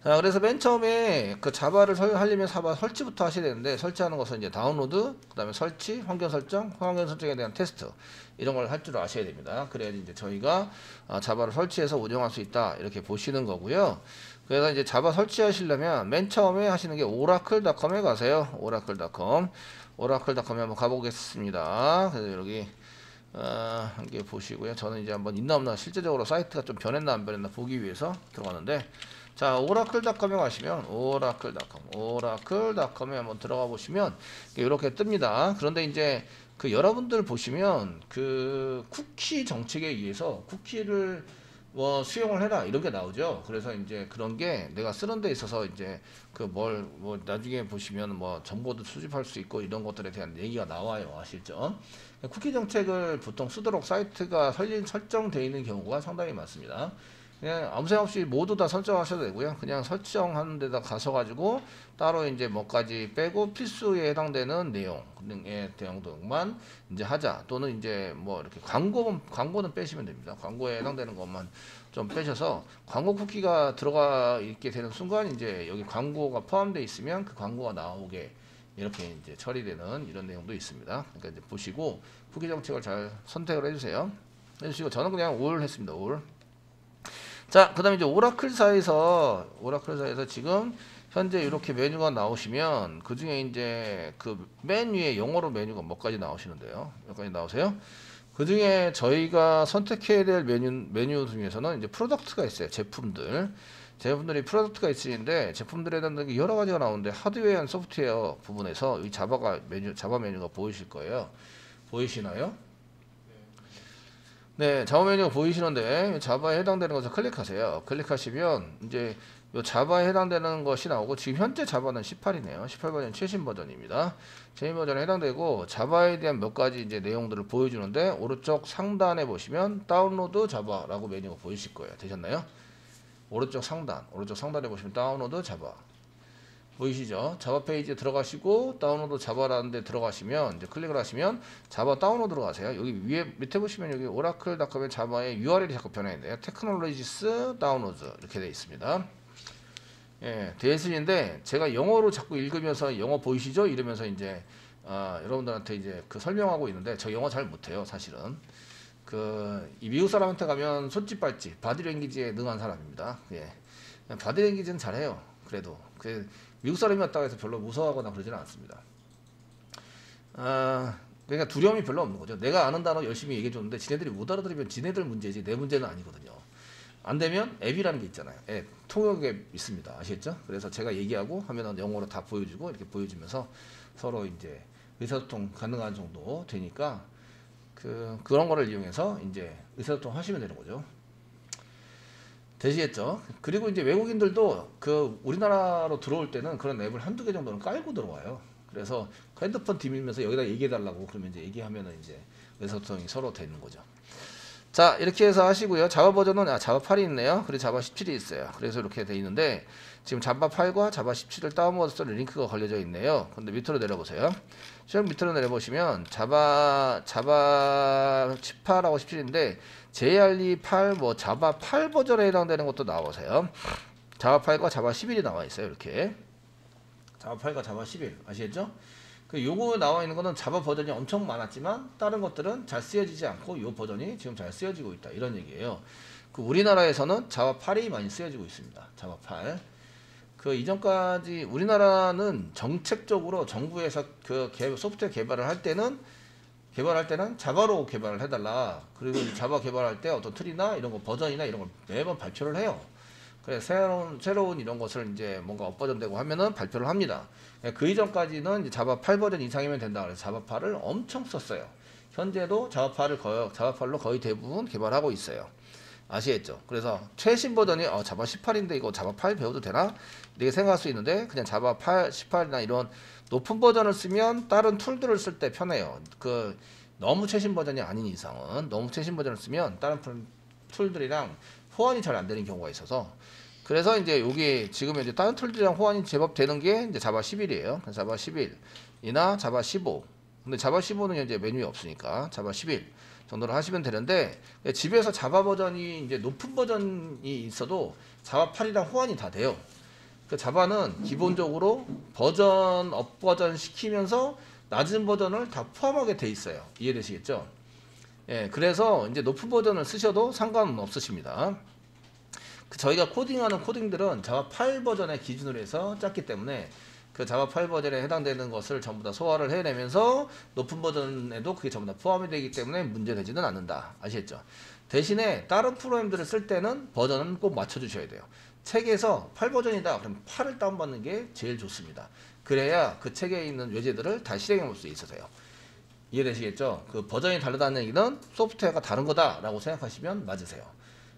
자, 그래서 맨 처음에 그 자바를 하려면 자바 설치부터 하셔야 되는데, 설치하는 것은 이제 다운로드, 그 다음에 설치, 환경 설정, 환경 설정에 대한 테스트, 이런 걸 할 줄 아셔야 됩니다. 그래야지 이제 저희가 자바를 설치해서 운영할 수 있다, 이렇게 보시는 거고요. 그래서 이제 자바 설치하시려면 맨 처음에 하시는 게 oracle.com에 가세요. oracle.com에 한번 가보겠습니다. 그래서 여기 한개 보시고요. 저는 이제 한번 있나 없나 실제적으로 사이트가 좀 변했나 안 변했나 보기 위해서 들어가는데, 자, oracle.com에 가시면 oracle.com에 한번 들어가 보시면 이렇게 뜹니다. 그런데 이제 그 여러분들 보시면 그 쿠키 정책에 의해서 쿠키를 뭐 수용을 해라 이런 게 나오죠. 그래서 이제 그런 게 내가 쓰는 데 있어서 이제 그 뭐 나중에 보시면 뭐 정보도 수집할 수 있고 이런 것들에 대한 얘기가 나와요. 아시죠? 쿠키 정책을 보통 쓰도록 사이트가 설정되어 있는 경우가 상당히 많습니다. 그냥 아무 생각 없이 모두 다 설정하셔도 되고요. 그냥 설정하는 데다 가셔가지고 따로 이제 뭐까지 빼고 필수에 해당되는 내용에 대한 것만 이제 하자. 또는 이제 뭐 이렇게 광고는 빼시면 됩니다. 광고에 해당되는 것만 좀 빼셔서 광고 쿠키가 들어가 있게 되는 순간 이제 여기 광고가 포함되어 있으면 그 광고가 나오게 이렇게 이제 처리되는 이런 내용도 있습니다. 그러니까 이제 보시고 쿠키 정책을 잘 선택을 해주세요. 해주시고 저는 그냥 올 했습니다. 올. 자, 그 다음에 이제 오라클사에서 지금 현재 이렇게 메뉴가 나오시면 그 중에 이제 그 맨 위에 영어로 메뉴가 몇 가지 나오시는데요. 몇 가지 나오세요. 그 중에 저희가 선택해야 될 메뉴 중에서는 이제 프로덕트가 있어요. 제품들이 프로덕트가 있으는데 제품들에 대한 게 여러 가지가 나오는데 하드웨어 앤 소프트웨어 부분에서 이 자바 메뉴가 보이실 거예요. 보이시나요? 네, 자바 메뉴가 보이시는데 자바에 해당되는 것을 클릭하세요. 클릭하시면 이제 요 자바에 해당되는 것이 나오고 지금 현재 자바는 18이네요. 18버전 최신 버전입니다. 최신 버전에 해당되고 자바에 대한 몇 가지 이제 내용들을 보여주는데 오른쪽 상단에 보시면 다운로드 자바라고 메뉴가 보이실 거예요. 되셨나요? 오른쪽 상단에 보시면 다운로드 자바 보이시죠? 자바 페이지에 들어가시고 다운로드 자바라는 데 들어가시면 이제 클릭을 하시면 자바 다운로드로 가세요. 여기 위에 밑에 보시면 여기 oracle.com의 자바의 URL이 자꾸 변해 있네요. 테크놀로지스 다운로드 이렇게 되어 있습니다. 예, 되어 있으신데 제가 영어로 자꾸 읽으면서 영어 보이시죠? 이러면서 이제 여러분들한테 이제 그 설명하고 있는데 저 영어 잘 못해요, 사실은. 이 미국 사람한테 가면 손짓발짓 바디랭귀지에 능한 사람입니다. 예. 바디랭귀지는 잘해요. 그래도 미국 사람이 왔다고 해서 별로 무서워하거나 그러지는 않습니다. 그러니까 두려움이 별로 없는 거죠. 내가 아는 단어 열심히 얘기해 줬는데 지네들이 못 알아들으면 지네들 문제지 내 문제는 아니거든요. 안 되면 앱이라는 게 있잖아요. 앱, 통역 앱 있습니다. 아시겠죠? 그래서 제가 얘기하고 하면은 영어로 다 보여주고 이렇게 보여주면서 서로 이제 의사소통 가능한 정도 되니까 그런 거를 이용해서 이제 의사소통 하시면 되는 거죠. 되시겠죠? 그리고 이제 외국인들도 우리나라로 들어올 때는 그런 앱을 한두 개 정도는 깔고 들어와요. 그래서 핸드폰 뒤밀면서 여기다 얘기해달라고 그러면 이제 얘기하면은 이제 의사소통이 서로 되는 거죠. 자, 이렇게 해서 하시고요. 자바 버전은 자바 8이 있네요. 그리고 자바 17이 있어요. 그래서 이렇게 돼 있는데 지금 자바 8과 자바 17을 다운받아서 링크가 걸려져 있네요. 근데 밑으로 내려보세요. 쭉 밑으로 내려보시면 자바 18하고 17인데 JRE8 뭐 자바 8 버전에 해당되는 것도 나오세요. 자바 8과 자바 11이 나와 있어요. 이렇게 자바 8과 자바 11 아시겠죠? 요거 나와 있는 거는 자바 버전이 엄청 많았지만 다른 것들은 잘 쓰여지지 않고 요 버전이 지금 잘 쓰여지고 있다 이런 얘기예요. 우리나라에서는 자바 8이 많이 쓰여지고 있습니다. 자바 8. 이전까지 우리나라는 정책적으로 정부에서 소프트웨어 개발을 할 때는 자바로 개발을 해달라. 그리고 자바 개발할 때 어떤 틀이나 이런 거 버전이나 이런 걸 매번 발표를 해요. 그래서 새로운 이런 것을 이제 뭔가 업버전되고 하면은 발표를 합니다. 그 이전까지는 이제 자바 8 버전 이상이면 된다. 그래서 자바 8을 엄청 썼어요. 현재도 자바 8로 거의 대부분 개발하고 있어요. 아시겠죠? 그래서 최신 버전이 자바 18인데 이거 자바 8 배워도 되나? 이렇게 생각할 수 있는데 그냥 자바 8, 18이나 이런 높은 버전을 쓰면 다른 툴들을 쓸 때 편해요. 너무 최신 버전이 아닌 이상은 너무 최신 버전을 쓰면 다른 툴들이랑 호환이 잘 안 되는 경우가 있어서 그래서 이제 여기 지금 이제 다른 툴들이랑 호환이 제법 되는 게 이제 자바 11이에요. 자바 11이나 자바 15. 근데 자바 15는 현재 메뉴에 없으니까 자바 11 정도로 하시면 되는데 집에서 자바 버전이 이제 높은 버전이 있어도 자바 8이랑 호환이 다 돼요. 그 자바는 기본적으로 버전 업버전 시키면서 낮은 버전을 다 포함하게 돼 있어요. 이해되시겠죠? 예, 그래서 이제 높은 버전을 쓰셔도 상관은 없으십니다. 저희가 코딩하는 코딩들은 자바 8 버전의 기준으로 해서 짰기 때문에 그 자바 8 버전에 해당되는 것을 전부 다 소화를 해내면서 높은 버전에도 그게 전부 다 포함이 되기 때문에 문제되지는 않는다. 아시겠죠? 대신에 다른 프로그램들을 쓸 때는 버전은 꼭 맞춰주셔야 돼요. 책에서 8 버전이다. 그럼 8을 다운받는 게 제일 좋습니다. 그래야 그 책에 있는 외제들을 다 실행해 볼 수 있어서요. 이해되시겠죠? 그 버전이 다르다는 얘기는 소프트웨어가 다른 거다라고 생각하시면 맞으세요.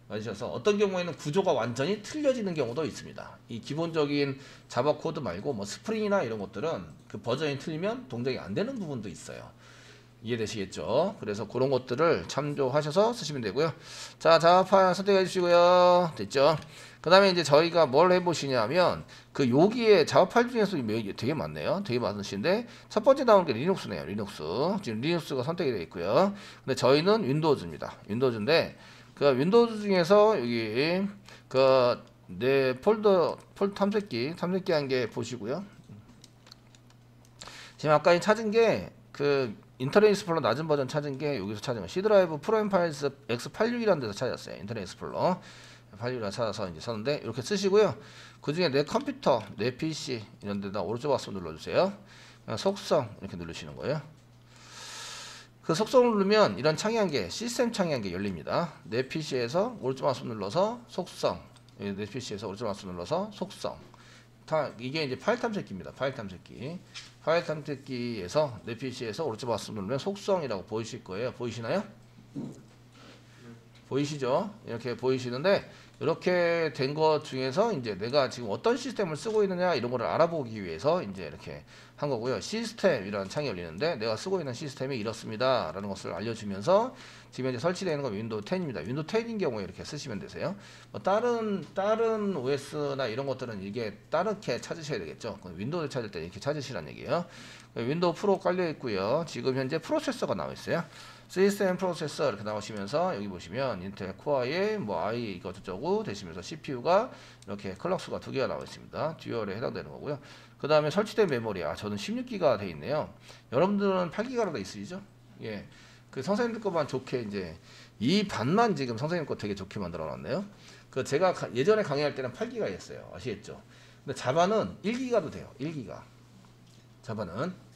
맞으셔서 어떤 경우에는 구조가 완전히 틀려지는 경우도 있습니다. 이 기본적인 자바 코드 말고 뭐 스프링이나 이런 것들은 그 버전이 틀리면 동작이 안 되는 부분도 있어요. 이해되시겠죠? 그래서 그런 것들을 참조하셔서 쓰시면 되고요. 자, 자바 파일 선택해 주시고요. 됐죠? 그 다음에 이제 저희가 뭘 해보시냐면 그 여기에 자바 파일 중에서 되게 많네요. 되게 많으신데 첫 번째 나오는 게 리눅스네요. 리눅스. 지금 리눅스가 선택이 되어 있고요. 근데 저희는 윈도우즈입니다. 윈도우즈인데 그 윈도우즈 중에서 여기 그 내 폴더 탐색기 한 개 보시고요. 지금 아까 찾은 게 그 인터넷 익스플로러 낮은 버전 찾은 게 여기서 찾은 거 C 드라이브 프로그램 파일스 X86이라는 데서 찾았어요. 인터넷 익스플로러 86이라 찾아서 이제 썼는데 이렇게 쓰시고요. 그 중에 내 컴퓨터, 내 PC 이런 데다 오른쪽 마우스 눌러주세요. 속성 이렇게 누르시는 거예요. 그 속성을 누르면 이런 창이 한 개, 시스템 창이 한 개 열립니다. 내 PC에서 오른쪽 마우스 눌러서 속성, 내 PC에서 오른쪽 마우스 눌러서 속성. 이게 이제 파일 탐색기입니다. 파일 탐색기. 파일 탐색기에서 내 PC에서 오른쪽 마우스 누르면 속성이라고 보이실 거예요. 보이시나요? 보이시죠? 이렇게 보이시는데 이렇게 된 것 중에서 이제 내가 지금 어떤 시스템을 쓰고 있느냐 이런 거를 알아보기 위해서 이제 이렇게 한 거고요. 시스템이라는 창이 열리는데 내가 쓰고 있는 시스템이 이렇습니다 라는 것을 알려주면서 지금 현재 설치되어 있는 건 윈도우 10입니다. 윈도우 10인 경우에 이렇게 쓰시면 되세요. 뭐 다른 OS나 이런 것들은 이게 다르게 찾으셔야 되겠죠. 윈도우를 찾을 때 이렇게 찾으시라는 얘기예요. 윈도우 프로 깔려 있고요. 지금 현재 프로세서가 나와 있어요. 시스템 프로세서 이렇게 나오시면서 여기 보시면 인텔 코어의 뭐 i 이거 저쩌고 되시면서 CPU가 이렇게 클럭수가 2개가 나와 있습니다. 듀얼에 해당되는 거고요. 그 다음에 설치된 메모리 저는 16기가 돼 있네요. 여러분들은 8기가로 돼 있으시죠? 예. 그 선생님들 거만 좋게 이제 이 반만 지금 선생님 거 되게 좋게 만들어 놨네요. 그 제가 예전에 강의할 때는 8기가였어요. 아시겠죠? 근데 자바는 1기가도 돼요. 1기가. 자바는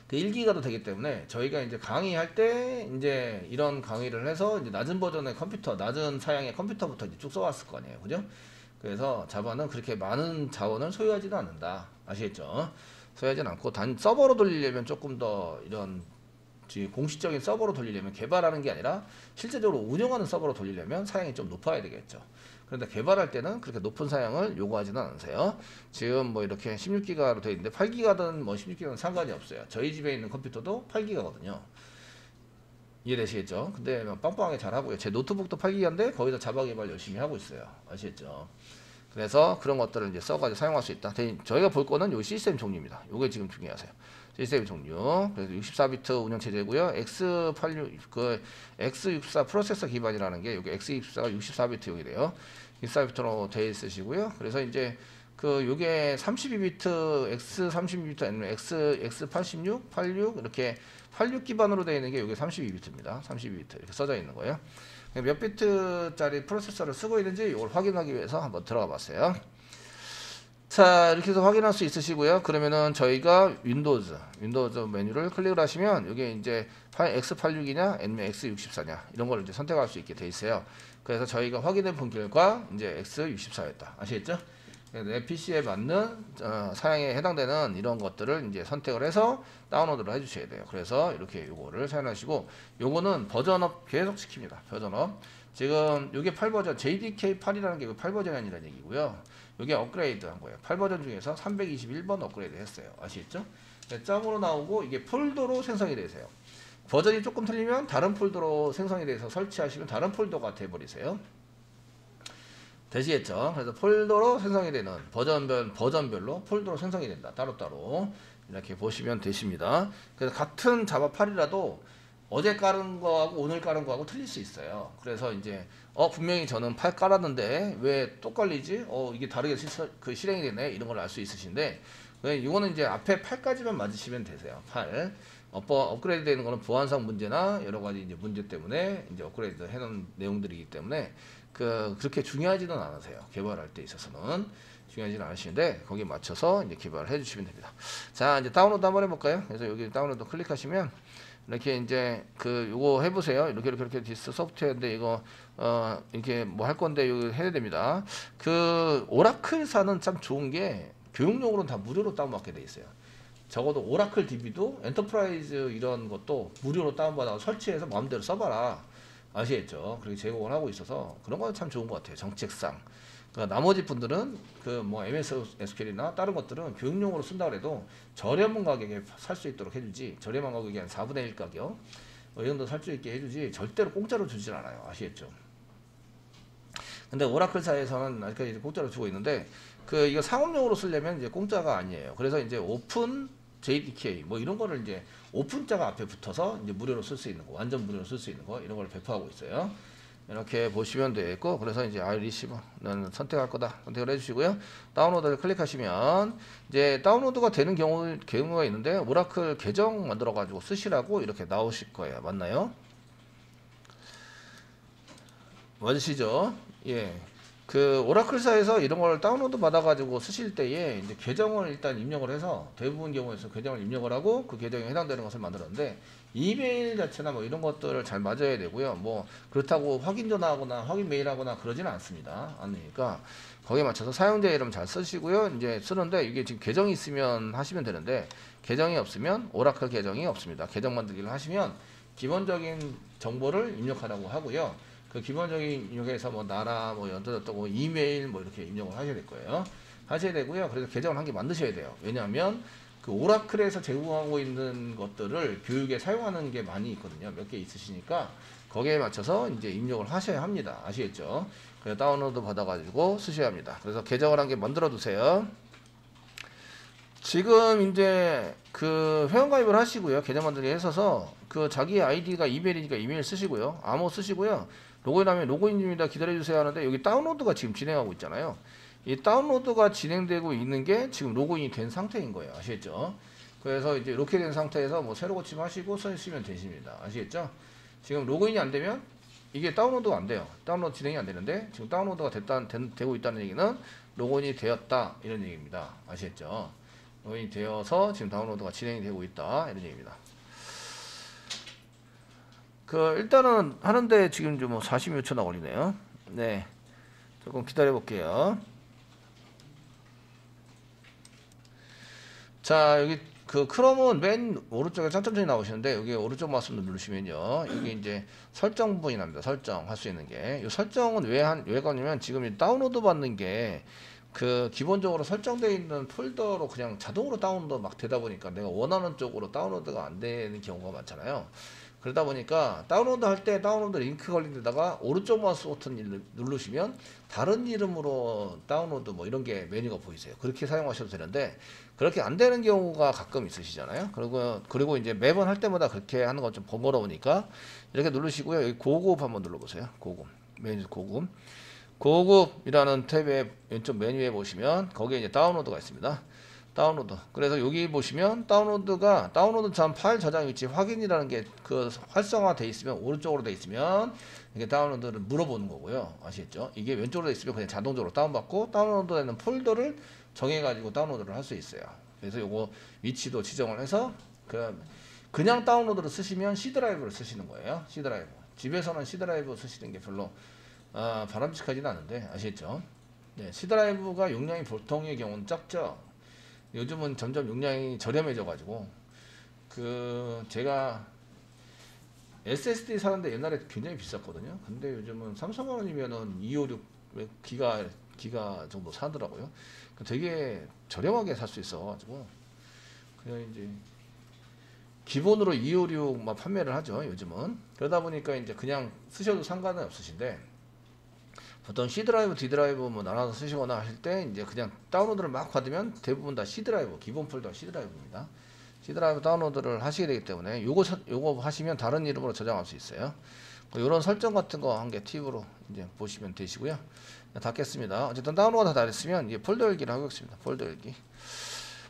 그 1기가도 되기 때문에 저희가 이제 강의할 때 이제 이런 강의를 해서 이제 낮은 버전의 컴퓨터, 낮은 사양의 컴퓨터부터 이제 쭉 써왔을 거 아니에요. 그죠? 그래서 자바는 그렇게 많은 자원을 소유하지는 않는다. 아시겠죠? 소유하지는 않고 단 서버로 돌리려면 조금 더 이런 공식적인 서버로 돌리려면 개발하는 게 아니라 실제적으로 운영하는 서버로 돌리려면 사양이 좀 높아야 되겠죠. 그런데 개발할 때는 그렇게 높은 사양을 요구하지는 않으세요. 지금 뭐 이렇게 16기가로 되어 있는데 8기가든 뭐 16기가든 상관이 없어요. 저희 집에 있는 컴퓨터도 8기가거든요. 이해되시겠죠? 근데 빵빵하게 잘 하고요. 제 노트북도 8기가인데 거기서 자바 개발 열심히 하고 있어요. 아시겠죠? 그래서 그런 것들을 이제 써가지고 사용할 수 있다. 저희가 볼 거는 요 시스템 종류입니다. 요게 지금 중요하세요. 시스템 종류. 그래서 64비트 운영 체제고요. X86 그 X64 프로세서 기반이라는 게 여기 X64가 64비트용이래요. 64비트로 돼 있으시고요. 그래서 이제 그 요게 32비트 X32비트 아니면 X86, 86 이렇게 86 기반으로 되어 있는 게 요게 32비트입니다. 32비트 이렇게 써져 있는 거예요. 몇 비트짜리 프로세서를 쓰고 있는지 이걸 확인하기 위해서 한번 들어가 봤어요. 자, 이렇게 해서 확인할 수 있으시고요. 그러면은 저희가 윈도우즈 메뉴를 클릭을 하시면 이게 이제 X86이냐 아니면 X64냐 이런 걸 이제 선택할 수 있게 돼 있어요. 그래서 저희가 확인해 본 결과 이제 X64였다. 아시겠죠? 내 PC에 맞는 사양에 해당되는 이런 것들을 이제 선택을 해서 다운로드를 해주셔야 돼요. 그래서 이렇게 요거를 사용하시고 요거는 버전업 계속 시킵니다. 버전업. 지금 요게 8버전 JDK8이라는 게 8버전이라는 얘기고요. 요게 업그레이드 한 거예요. 8버전 중에서 321번 업그레이드 했어요. 아시겠죠? 점으로 나오고 이게 폴더로 생성이 되세요. 버전이 조금 틀리면 다른 폴더로 생성이 돼서 설치하시면 다른 폴더가 돼버리세요. 되시겠죠? 그래서 폴더로 생성이 되는 버전별로 폴더로 생성이 된다. 따로따로 이렇게 보시면 되십니다. 그래서 같은 자바 8이라도 어제 깔은 거하고 오늘 깔은 거하고 틀릴 수 있어요. 그래서 이제 분명히 저는 8 깔았는데 왜 또 깔리지? 이게 다르게 실행이 되네. 이런 걸 알 수 있으신데 이거는 이제 앞에 8까지만 맞으시면 되세요. 8. 업그레이드 되는 거는 보안상 문제나 여러 가지 이제 문제 때문에 이제 업그레이드 해놓은 내용들이기 때문에 그렇게 중요하지는 않으세요. 개발할 때 있어서는 중요하지는 않으시는데 거기에 맞춰서 이제 개발을 해주시면 됩니다. 자, 이제 다운로드 한번 해볼까요? 그래서 여기 다운로드 클릭하시면 이렇게 이제 요거 해보세요. 이렇게 디스 소프트웨어인데 이거 이렇게 뭐 할 건데 이거 해야 됩니다. 오라클사는 참 좋은 게 교육용으로는 다 무료로 다운받게 돼 있어요. 적어도 오라클 DB도 엔터프라이즈 이런 것도 무료로 다운받아 설치해서 마음대로 써봐라. 아시겠죠? 그렇게 제공을 하고 있어서 그런 건 참 좋은 것 같아요. 정책상. 그러니까 나머지 분들은 뭐 MS SQL이나 다른 것들은 교육용으로 쓴다 그래도 저렴한 가격에 살 수 있도록 해주지, 저렴한 가격이 한 4분의 1 가격 이 정도 살 수 있게 해주지 절대로 공짜로 주질 않아요. 아시겠죠? 근데 오라클사에서는 아직까지 공짜로 주고 있는데 이거 상업용으로 쓰려면 이제 공짜가 아니에요. 그래서 이제 오픈 JDK 뭐 이런 거를 이제 오픈자가 앞에 붙어서 이제 무료로 쓸 수 있는 거, 완전 무료로 쓸 수 있는 거 이런 걸 배포하고 있어요. 이렇게 보시면 되겠고, 그래서 이제 리시버는 선택할 거다 선택을 해주시고요. 다운로드를 클릭하시면 이제 다운로드가 되는 경우가 있는데 오라클 계정 만들어 가지고 쓰시라고 이렇게 나오실 거예요. 맞나요? 맞으시죠? 예. 오라클사에서 이런 걸 다운로드 받아가지고 쓰실 때에 이제 계정을 일단 입력을 해서 대부분 경우에서 계정을 입력을 하고 그 계정에 해당되는 것을 만들었는데 이메일 자체나 뭐 이런 것들을 잘 맞아야 되고요. 뭐 그렇다고 확인 전화하거나 확인 메일하거나 그러지는 않습니다. 않으니까 거기에 맞춰서 사용자 이름 잘 쓰시고요. 이제 쓰는데 이게 지금 계정이 있으면 하시면 되는데 계정이 없으면 오라클 계정이 없습니다. 계정 만들기를 하시면 기본적인 정보를 입력하라고 하고요. 기본적인 입력에서 뭐 나라 뭐 연도졌다고 이메일 뭐 이렇게 입력을 하셔야 될 거예요. 하셔야 되고요. 그래서 계정을 한 개 만드셔야 돼요. 왜냐하면 오라클에서 제공하고 있는 것들을 교육에 사용하는 게 많이 있거든요. 몇 개 있으시니까 거기에 맞춰서 이제 입력을 하셔야 합니다. 아시겠죠? 그래서 다운로드 받아가지고 쓰셔야 합니다. 그래서 계정을 한 개 만들어 두세요. 지금 이제 회원가입을 하시고요. 계정 만들기 해서 자기 아이디가 이메일이니까 이메일 쓰시고요. 암호 쓰시고요. 로그인하면 로그인입니다. 기다려주세요 하는데 여기 다운로드가 지금 진행하고 있잖아요. 이 다운로드가 진행되고 있는 게 지금 로그인이 된 상태인 거예요. 아시겠죠? 그래서 이제 이렇게 된 상태에서 뭐 새로 고침하시고 쓰시면 되십니다. 아시겠죠? 지금 로그인이 안 되면 이게 다운로드가 안 돼요. 다운로드 진행이 안 되는데 지금 다운로드가 되고 있다는 얘기는 로그인이 되었다 이런 얘기입니다. 아시겠죠? 로그인이 되어서 지금 다운로드가 진행이 되고 있다 이런 얘기입니다. 일단은 하는데 지금 좀 뭐 40몇 초나 걸리네요. 네. 조금 기다려 볼게요. 자, 여기 크롬은 맨 오른쪽에 점점점이 나오시는데 여기 오른쪽 마우스 누르시면요. 이게 이제 설정 부분이 납니다. 설정할 수 있는 게. 이 설정은 왜 가냐면 지금 다운로드 받는 게 기본적으로 설정되어 있는 폴더로 그냥 자동으로 다운로드 막 되다 보니까 내가 원하는 쪽으로 다운로드가 안 되는 경우가 많잖아요. 그러다 보니까 다운로드 할 때 다운로드 링크 걸린 데다가 오른쪽 마우스 버튼 누르시면 다른 이름으로 다운로드 뭐 이런 게 메뉴가 보이세요. 그렇게 사용하셔도 되는데 그렇게 안 되는 경우가 가끔 있으시잖아요. 그리고 이제 매번 할 때마다 그렇게 하는 건 좀 번거로우니까 이렇게 누르시고요. 여기 고급 한번 눌러보세요. 고급 메뉴 고급이라는 탭의 왼쪽 메뉴에 보시면 거기에 이제 다운로드가 있습니다. 다운로드. 그래서 여기 보시면 다운로드 전 파일 저장 위치 확인이라는 게 활성화되어 있으면 오른쪽으로 되어 있으면 이게 다운로드를 물어보는 거고요. 아시겠죠? 이게 왼쪽으로 되어 있으면 그냥 자동적으로 다운받고 다운로드되는 폴더를 정해가지고 다운로드를 할 수 있어요. 그래서 요거 위치도 지정을 해서 그냥 다운로드를 쓰시면 C 드라이브를 쓰시는 거예요. C 드라이브. 집에서는 C 드라이브 쓰시는 게 별로 바람직하지는 않은데 아시겠죠? 네, C 드라이브가 용량이 보통의 경우는 작죠. 요즘은 점점 용량이 저렴해져 가지고 제가 SSD 사는데 옛날에 굉장히 비쌌거든요. 근데 요즘은 3,000만 원이면은 256 기가 정도 사더라고요. 되게 저렴하게 살 수 있어 가지고 그냥 이제 기본으로 256만 판매를 하죠. 요즘은. 그러다 보니까 이제 그냥 쓰셔도 상관은 없으신데 보통 C 드라이브, D 드라이브 뭐 나눠서 쓰시거나 하실 때 이제 그냥 다운로드를 막 받으면 대부분 다 C 드라이브, 기본 폴더 C 드라이브입니다. C 드라이브 다운로드를 하시게 되기 때문에 요거 하시면 다른 이름으로 저장할 수 있어요. 이런 설정 같은 거 한 개 팁으로 이제 보시면 되시고요. 닫겠습니다. 어쨌든 다운로드가 다 됐으면 이제 폴더 열기를 하겠습니다. 폴더 열기.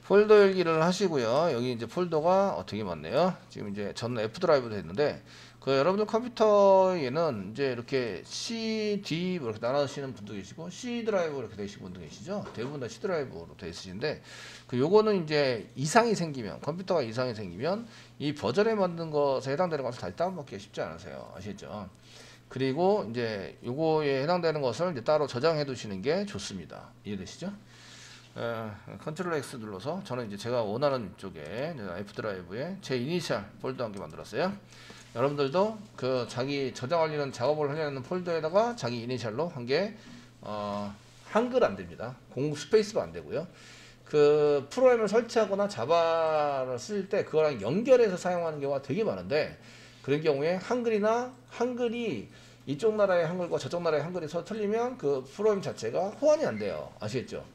폴더 열기를 하시고요. 여기 이제 폴더가 되게 많네요. 지금 이제 저는 F 드라이브도 했는데 여러분들 컴퓨터에는 이제 이렇게 C, D 이렇게 나눠시는 분도 계시고 C 드라이브 이렇게 되시는 분도 계시죠. 대부분 다 C 드라이브로 되어 있으신데 요거는 이제 이상이 생기면 컴퓨터가 이상이 생기면 이 버전에 만든 것에 해당되는 것을 다시 다운받기가 쉽지 않으세요. 아시겠죠? 그리고 이제 요거에 해당되는 것을 이제 따로 저장해 두시는 게 좋습니다. 이해되시죠? 컨트롤 X 눌러서 저는 이제 제가 원하는 쪽에 F 드라이브에 제 이니셜 폴더 한 개 만들었어요. 여러분들도 자기 저장하려는 작업을 하려는 폴더에다가 자기 이니셜로 한 개 한글 안 됩니다. 스페이스도 안 되고요. 프로그램을 설치하거나 자바를 쓸 때 그거랑 연결해서 사용하는 경우가 되게 많은데 그런 경우에 한글이 이쪽 나라의 한글과 저쪽 나라의 한글이 서로 틀리면 프로그램 자체가 호환이 안 돼요. 아시겠죠?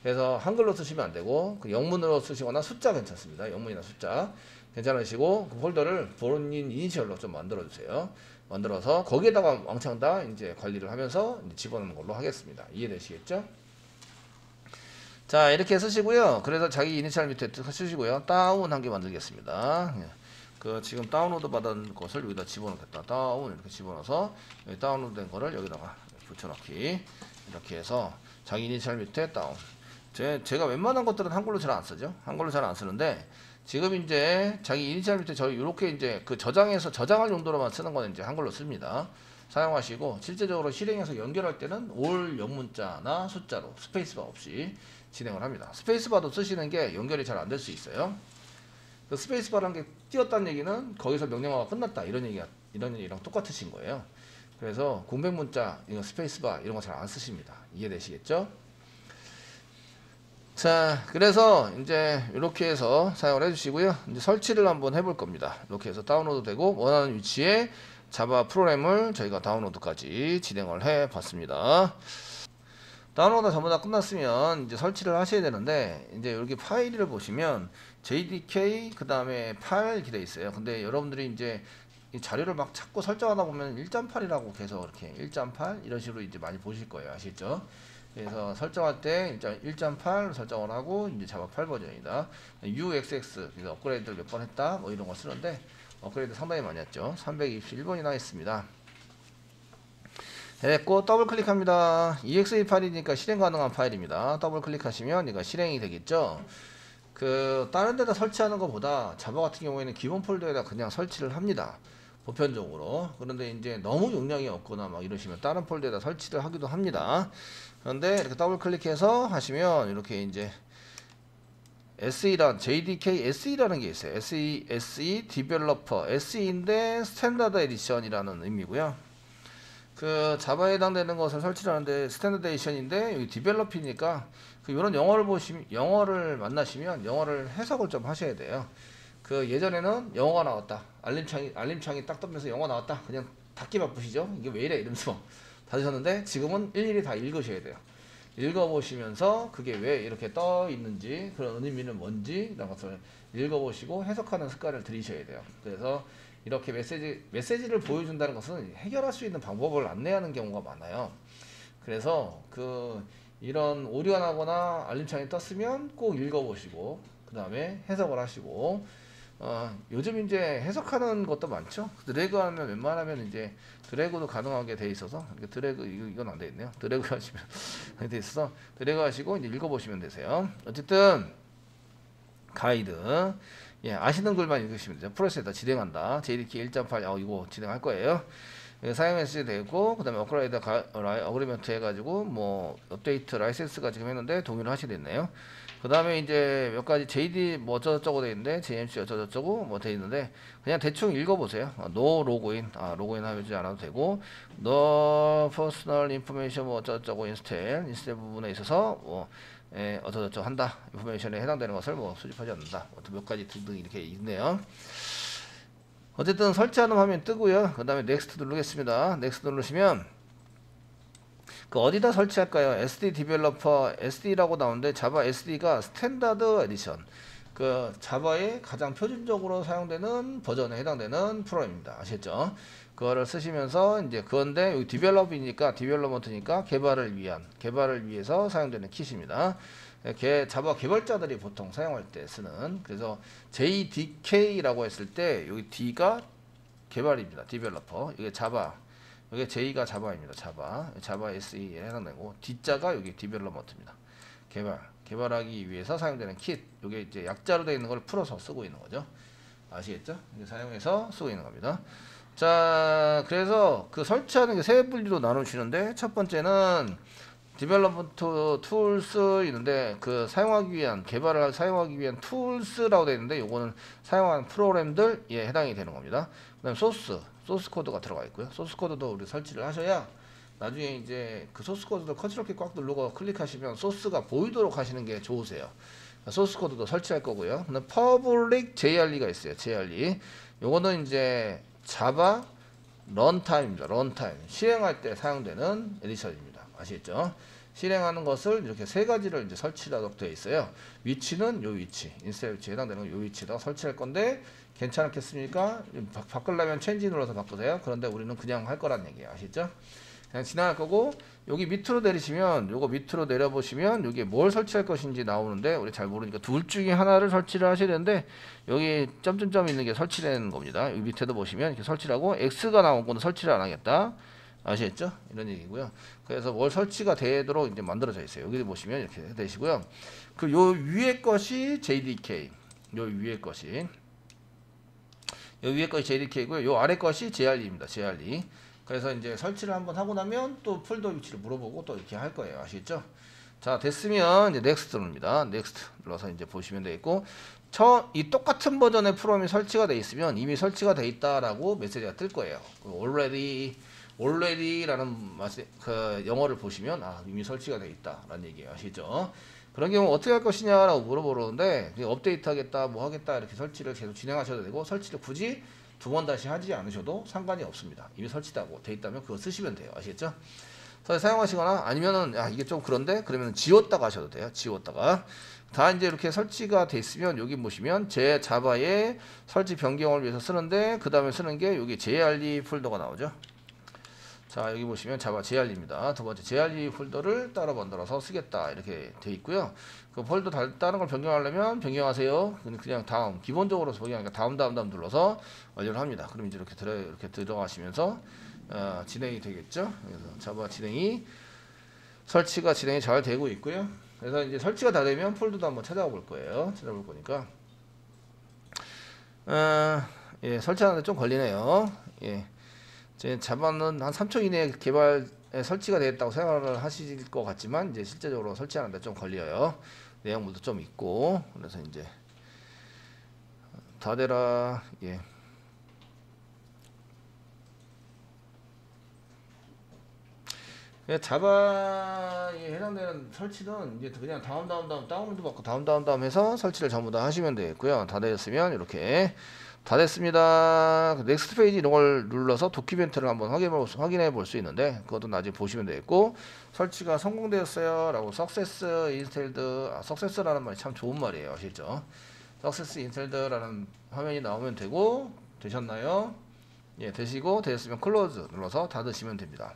그래서 한글로 쓰시면 안 되고 영문으로 쓰시거나 숫자 괜찮습니다. 영문이나 숫자 괜찮으시고 폴더를 본인 이니셜로 좀 만들어 주세요. 만들어서 거기에다가 왕창 다 이제 관리를 하면서 이제 집어넣는 걸로 하겠습니다. 이해되시겠죠? 자, 이렇게 쓰시고요. 그래서 자기 이니셜 밑에 쓰시고요. 다운 한 개 만들겠습니다. 지금 다운로드 받은 것을 여기다 집어넣겠다. 다운 이렇게 집어넣어서 여기 다운로드 된 거를 여기다가 붙여넣기 이렇게 해서 자기 이니셜 밑에 다운. 제가 웬만한 것들은 한글로 잘 안 쓰죠. 한글로 잘 안 쓰는데 지금 이제 자기 이니셜 밑에 이렇게 이제 저장할 용도로만 쓰는 거는 이제 한글로 씁니다. 사용하시고 실제적으로 실행해서 연결할 때는 올 영문자나 숫자로 스페이스바 없이 진행을 합니다. 스페이스바도 쓰시는 게 연결이 잘 안 될 수 있어요. 스페이스바라는 게 띄었다는 얘기는 거기서 명령어가 끝났다 이런 얘기랑 똑같으신 거예요. 그래서 공백 문자, 스페이스바 이런 거 잘 안 쓰십니다. 이해되시겠죠? 자, 그래서 이제 이렇게 해서 사용을 해주시고요. 이제 설치를 한번 해볼 겁니다. 이렇게 해서 다운로드 되고 원하는 위치에 자바 프로그램을 저희가 다운로드까지 진행을 해 봤습니다. 다운로드가 전부 다 끝났으면 이제 설치를 하셔야 되는데 이제 여기 파일을 보시면 JDK 그 다음에 8 이렇게 돼 있어요. 근데 여러분들이 이제 이 자료를 막 찾고 설정하다 보면 1.8이라고 계속 이렇게 1.8 이런 식으로 이제 많이 보실 거예요. 아시죠? 그래서 설정할 때 1.8 설정을 하고 이제 자바 8 버전이다. UXX 그래서 업그레이드를 몇 번 했다 뭐 이런 거 쓰는데 업그레이드 상당히 많이 했죠. 321번이나 했습니다. 됐고 더블 클릭합니다. exe 파일이니까 실행 가능한 파일입니다. 더블 클릭하시면 얘가 실행이 되겠죠. 다른 데다 설치하는 것보다 자바 같은 경우에는 기본 폴더에다 그냥 설치를 합니다. 보편적으로. 그런데 이제 너무 용량이 없거나 막 이러시면 다른 폴더에다 설치를 하기도 합니다. 그런데 이렇게 더블 클릭해서 하시면 이렇게 이제 SE란 JDK SE라는 게 있어요. SE 디벨로퍼 SE인데 스탠다드 에디션이라는 의미고요. 자바에 해당되는 것을 설치를 하는데 스탠다드 에디션인데 여기 디벨로피니까 이런 영어를 만나시면 영어를 해석을 좀 하셔야 돼요. 예전에는 영어가 나왔다. 알림창이 딱 뜨면서 영어 나왔다. 그냥 닫기 바쁘시죠? 이게 왜 이래? 이러면서 닫으셨는데 지금은 일일이 다 읽으셔야 돼요. 읽어보시면서 그게 왜 이렇게 떠 있는지 그런 의미는 뭔지 이런 것을 읽어보시고 해석하는 습관을 들이셔야 돼요. 그래서 이렇게 메시지를 보여준다는 것은 해결할 수 있는 방법을 안내하는 경우가 많아요. 그래서 이런 오류가 나거나 알림창이 떴으면 꼭 읽어보시고 그 다음에 해석을 하시고 요즘 이제 해석하는 것도 많죠. 드래그하면 웬만하면 이제 드래그도 가능하게 돼 있어서 이건 안 돼 있네요. 드래그 하시면 돼 있어서 드래그 하시고 이제 읽어보시면 되세요. 어쨌든 가이드 아시는 글만 읽으시면 되죠. 프로세스에다 진행한다. JDK 1.8 이거 진행할 거예요. 사용 메시지 되고 그 다음에 업그레이드 어그리먼트 해가지고 뭐 업데이트 라이센스가 지금 했는데 동의를 하시게 됐네요. 그 다음에 이제 몇 가지 JD 뭐 어쩌고저쩌고 돼 있는데 JMC 어쩌고저쩌고 뭐 돼 있는데 그냥 대충 읽어보세요. no 로그인 로그인 하지 않아도 되고 no personal information 뭐 어쩌고저쩌고 인스텔 부분에 있어서 뭐 어쩌고저쩌고 한다. 인포메이션에 해당되는 것을 뭐 수집하지 않는다. 몇 가지 등등 이렇게 있네요. 어쨌든 설치하는 화면 뜨고요. 그 다음에 넥스트 누르겠습니다. 넥스트 누르시면 어디다 설치할까요? SD 디벨로퍼 SD라고 나오는데 자바 SD가 스탠다드 에디션 그 자바의 가장 표준적으로 사용되는 버전에 해당되는 프로그램입니다. 아시겠죠? 그거를 쓰시면서 이제 그건데 여기 디벨로먼트니까 개발을 위해서 사용되는 킷입니다. 자바 개발자들이 보통 사용할 때 쓰는, 그래서 JDK라고 했을 때 여기 D가 개발입니다. 디벨로퍼. 이게 자바. 이게 J가 자바입니다. 자바 SE에 해당되고 D자가 여기 디벨로먼트입니다. 개발하기 위해서 사용되는 킷. 이게 이제 약자로 되어 있는 걸 풀어서 쓰고 있는 거죠. 아시겠죠? 이제 사용해서 쓰고 있는 겁니다. 자, 그래서 그 설치하는 게 세 분류로 나누시는데, 첫 번째는 디벨롭먼트 툴스 있는데, 그 개발을 사용하기 위한 툴스라고 되어 있는데, 요거는 사용하는 프로그램들에 해당이 되는 겁니다. 그 다음 소스 코드가 들어가 있고요. 소스 코드도 우리 설치를 하셔야 나중에 이제 그 소스 코드도 컨트롤 키 꽉 누르고 클릭하시면 소스가 보이도록 하시는 게 좋으세요. 소스 코드도 설치할 거고요. 그다음 퍼블릭 JRE가 있어요. JRE. 요거는 이제 자바 런타임입니다. 런타임. 실행할 때 사용되는 에디션입니다. 아시겠죠? 실행하는 것을 이렇게 세 가지를 이제 설치하도록 되어 있어요. 위치는 요 위치, 인스타 위치에 해당되는 요 위치에다가 설치할 건데, 괜찮겠습니까? 바꾸려면 체인지 눌러서 바꾸세요. 그런데 우리는 그냥 할 거란 얘기예요. 아시죠? 그냥 지나갈 거고, 여기 밑으로 내리시면, 요거 밑으로 내려보시면 여기에 뭘 설치할 것인지 나오는데, 우리 잘 모르니까 둘 중에 하나를 설치를 하셔야 되는데, 여기 점점점 있는 게 설치되는 겁니다. 여기 밑에도 보시면 이렇게 설치를 하고, X가 나온 거는 설치를 안 하겠다. 아시겠죠? 이런 얘기고요. 그래서 뭘 설치가 되도록 이제 만들어져 있어요. 여기 보시면 이렇게 되시고요. 그 요 위에 것이 JDK. 요 위에 것이 JDK고요. 요 아래 것이 JRE입니다. JRE. 그래서 이제 설치를 한번 하고 나면 또 폴더 위치를 물어보고 또 이렇게 할 거예요. 아시겠죠? 자, 됐으면 이제 넥스트 누릅니다. 넥스트 눌러서 이제 보시면 되겠고, 이 똑같은 버전의 프로그램이 설치가 되어 있으면 이미 설치가 되어 있다라고 메시지가 뜰 거예요. already라는 그 영어를 보시면 이미 설치가 되어 있다라는 얘기예요. 아시죠? 그런 경우 어떻게 할 것이냐라고 물어보는데, 업데이트 하겠다, 뭐 하겠다 이렇게 설치를 계속 진행하셔도 되고, 설치를 굳이 두 번 다시 하지 않으셔도 상관이 없습니다. 이미 설치되고 돼 있다면 그거 쓰시면 돼요. 아시겠죠? 그래서 사용하시거나 아니면은 이게 좀 그런데 그러면 지웠다가 하셔도 돼요. 지웠다가 다 이제 이렇게 설치가 돼 있으면 여기 보시면 제 자바의 설치 변경을 위해서 쓰는데, 그 다음에 쓰는 게 여기 JRE 폴더가 나오죠. 자, 여기 보시면 자바 JRE입니다. 두 번째 JRE 폴더를 따로 만들어서 쓰겠다 이렇게 돼 있고요. 그 폴더 다른 걸 변경하려면 변경하세요. 그냥 다음, 기본적으로 변경하니까 다음 눌러서 완료를 합니다. 그럼 이제 이렇게 들어가시면서 진행이 되겠죠. 그래서 자바 설치가 진행이 잘 되고 있고요. 그래서 이제 설치가 다 되면 폴더도 한번 찾아볼 거예요. 찾아볼 거니까 설치하는데 좀 걸리네요. 제 자바는 한 3초 이내에 설치가 되었다고 생각을 하실 것 같지만, 이제 실제적으로 설치하는데 좀 걸려요. 내용물도 좀 있고, 그래서 이제 다 되라. 자바에 해당되는 설치는 이제 그냥 다운로드 받고 다운 해서 설치를 전부 다 하시면 되겠고요. 다 되었으면 이렇게 다 됐습니다. 넥스트 페이지 이런 걸 눌러서 도큐멘트를 한번 확인해 볼 수 있는데, 그것도 나중에 보시면 되겠고, 설치가 성공되었어요 라고 सक्세스 인스텔드, सक्세스라는 말이 참 좋은 말이에요. 아시죠? सक्세스 인스텔드라는 화면이 나오면 되고, 되셨나요? 되시고 됐으면 클로즈 눌러서 닫으시면 됩니다.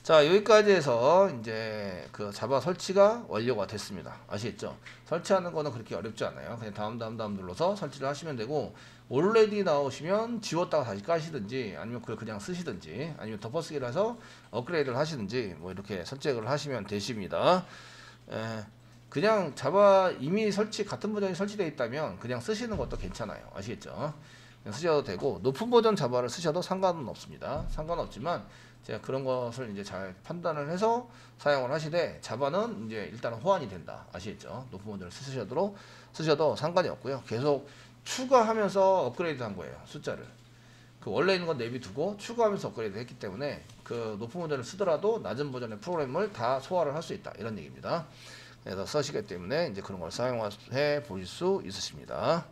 자, 여기까지 해서 이제 그 자바 설치가 완료가 됐습니다. 아시겠죠? 설치하는 거는 그렇게 어렵지 않아요. 그냥 다음 눌러서 설치를 하시면 되고, already 나오시면 지웠다가 다시 까시든지, 아니면 그걸 그냥 쓰시든지, 아니면 덮어쓰기를 해서 업그레이드를 하시든지, 뭐 이렇게 선택을 하시면 되십니다. 그냥 자바 이미 같은 버전이 설치되어 있다면 그냥 쓰시는 것도 괜찮아요. 아시겠죠? 그냥 쓰셔도 되고, 높은 버전 자바를 쓰셔도 상관은 없습니다. 상관없지만 제가 그런 것을 이제 잘 판단을 해서 사용을 하시되, 자바는 이제 일단은 호환이 된다. 아시겠죠? 높은 버전을 쓰셔도 상관이 없고요. 계속 추가하면서 업그레이드 한 거예요. 숫자를. 그 원래 있는 건 내비두고 추가하면서 업그레이드 했기 때문에, 그 높은 버전을 쓰더라도 낮은 버전의 프로그램을 다 소화를 할 수 있다. 이런 얘기입니다. 그래서 쓰시기 때문에 이제 그런 걸 사용해 보실 수 있으십니다.